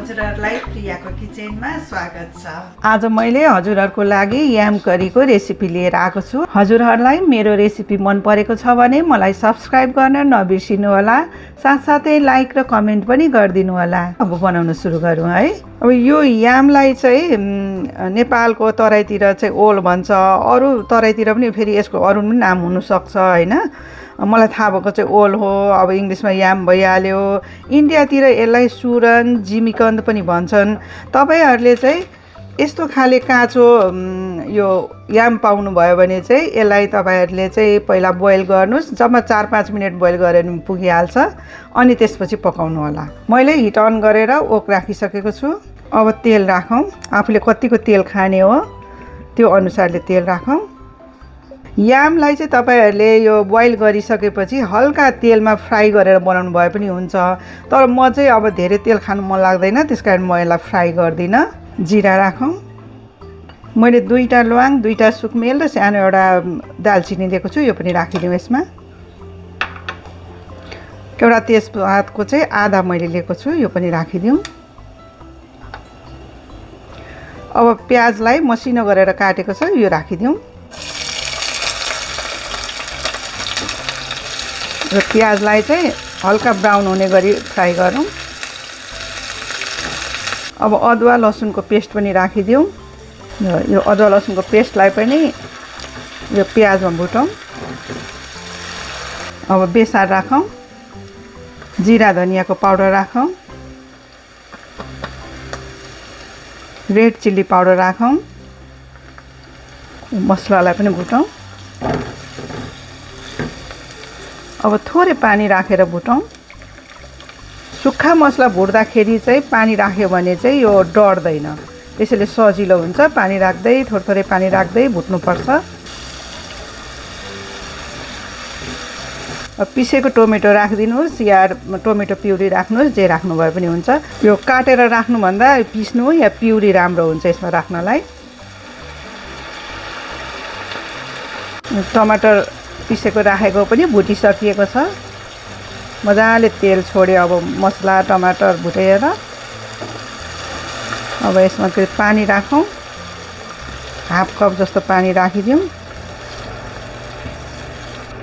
हजुरहरुलाई प्रियाको किचनमा स्वागत छ। आज मैले हजुरहरुको लागि याम करीको रेसिपी लिएर आएको छु। हजुरहरुलाई मेरो रेसिपी मन परेको छ भने मलाई सब्स्क्राइब गर्न नबिर्सिनु होला। साथसाथै लाइक र कमेन्ट पनि गरिदिनु होला। अब बनाउन सुरु गरौँ है। अब यो यामलाई चाहिँ नेपालको तराईतिर चाहिँ ओल भन्छ, अरू तराईतिर पनि फेरि यसको अरू पनि नाम हुन सक्छ हैन। मलाई थाहा भएको चाहिँ ओल हो। अब इङ्ग्लिसमा याम भइहाल्यो। इन्डियातिर यसलाई सुरन जिमिकन्द पनि भन्छन्। तपाईहरुले चाहिँ यस्तो खाले काँचो यो याम पाउनु भयो भने चाहिँ यसलाई तपाईहरुले चाहिँ पहिला बोइल गर्नुस्। जम्मा 4-5 मिनेट बोइल गरे पनि पुगिहाल्छ। अनि त्यसपछि पकाउनु होला। मैले हिट अन गरेर ओक राखिसकेको छु। अब तेल राखौँ। आफूले कतिको तेल खाने हो त्यो अनुसारले तेल राखौँ। यामलाई चाहिँ तपाईहरुले यो बोइल गरिसकेपछि हल्का तेलमा फ्राई गरेर बनाउनु भए पनि हुन्छ। तर म चाहिँ अब धेरै तेल खानु मन लाग्दैन, त्यसकारण म यसलाई फ्राई गर्दिन। जिरा राखौँ। मैले 2टा ल्वाङ, 2टा सुकमेल र सानो एउटा दालचिनी लिएको छु, यो पनि राखिदिउँ यसमा। एउटा तेजपातको चाहिँ आधा मैले लिएको छु, यो पनि राखिदिउँ। अब प्याजलाई मसिनो गरेर काटेको छ, यो राखिदिउँ। र प्याजलाई चाहिँ हल्का ब्राउन हुने गरी फ्राई गरौँ। अब अदुवा लसुनको पेस्ट पनि राखिदिउँ। यो अदुवा लसुनको पेस्टलाई पनि यो प्याजमा भुटौँ। अब बेसार राखौँ। जिरा धनियाको पाउडर राखौँ। रेड चिल्ली पाउडर राखौँ। मसलालाई पनि भुटौँ। अब थोरै पानी राखेर भुटौँ। सुक्खा मसला भुट्दाखेरि चाहिँ पानी राख्यो भने चाहिँ यो डढ्दैन, त्यसैले सजिलो हुन्छ। पानी राख्दै थोरै पानी राख्दै भुट्नुपर्छ। अब पिसेको टोमेटो राखिदिनुहोस् या टोमेटो प्युरी राख्नुहोस्, जे राख्नु भए पनि हुन्छ। यो काटेर राख्नुभन्दा पिस्नु या प्युरी राम्रो हुन्छ यसमा राख्नलाई। टमाटर पिसेको राखेको पनि भुटिसकिएको छ। मजाले तेल छोड्यो। अब मसला टमाटर भुटेर अब यसमा फेरि पानी राखौँ। हाफ कप जस्तो पानी राखिदिउँ।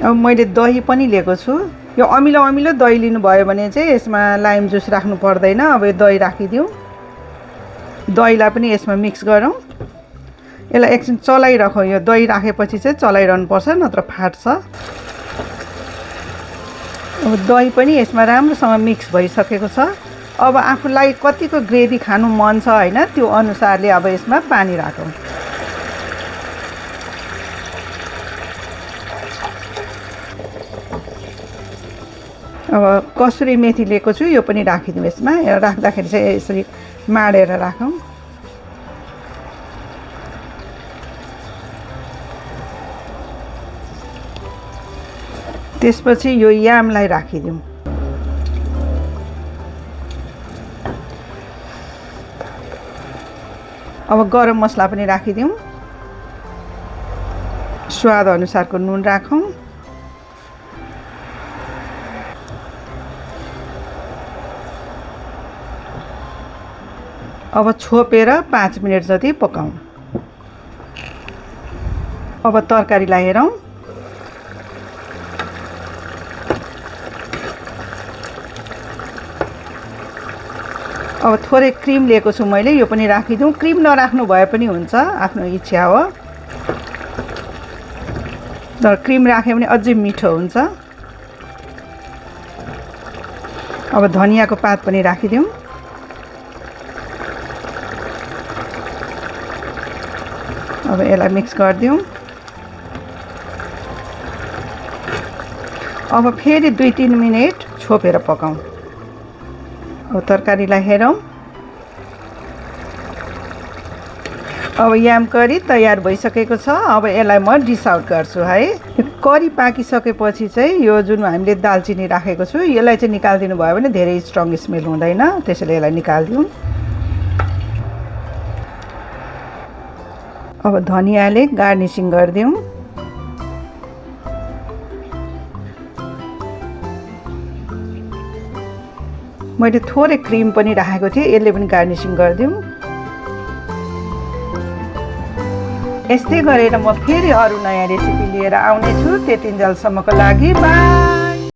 अब मैले दही पनि लिएको छु। यो अमिलो अमिलो दही लिनुभयो भने चाहिँ यसमा लाइम जुस राख्नु पर्दैन। अब यो दही राखिदिउँ। दहीलाई पनि यसमा मिक्स गरौँ। यसलाई एकछिन चलाइराखौँ। यो दही राखेपछि चाहिँ चलाइरहनुपर्छ, नत्र फाट्छ। अब दही पनि यसमा राम्रोसँग मिक्स भइसकेको छ। अब आफूलाई कतिको ग्रेभी खानु मन छ हैन, त्यो अनुसारले अब यसमा पानी राखौँ। अब कसुरी मेथी लिएको छु, यो पनि राखिदिउँ यसमा। राख्दाखेरि चाहिँ यसरी माडेर राखौँ। त्यसपछि यो यामलाई राखिदिउँ। अब गरम मसला पनि राखिदिउँ। स्वाद अनुसारको नुन राखौँ। अब छोपेर 5 मिनेट जति पकाउँ। अब तरकारीलाई हेरौँ। अब थोरै क्रिम लिएको छु मैले, यो पनि राखिदिउँ। क्रिम नराख्नु भए पनि हुन्छ, आफ्नो इच्छा हो। तर क्रिम राख्यो भने अझै मिठो हुन्छ। अब धनियाको पात पनि राखिदिउँ। अब यसलाई मिक्स गरिदिउँ। अब फेरि 2-3 मिनेट छोपेर पकाउँ। अब तरकारीलाई हेरौँ। अब याम करी तयार भइसकेको छ। अब यसलाई म डिस आउट गर्छु है। करी पाकिसकेपछि चाहिँ यो जुन हामीले दालचिनी राखेको छु, यसलाई चाहिँ निकाल्दिनु भयो भने धेरै स्ट्रङ स्मेल हुँदैन, त्यसैले यसलाई निकाल्दिउँ। अब धनियाले गार्निसिङ गरिदिउँ। मैले थोरै क्रिम पनि राखेको थिएँ, यसले पनि गार्निसिङ गरिदिउँ। यस्तै गरेर म फेरि अरू नयाँ रेसिपी लिएर आउने छु। त्यतिन्जेलसम्मको लागि बाई।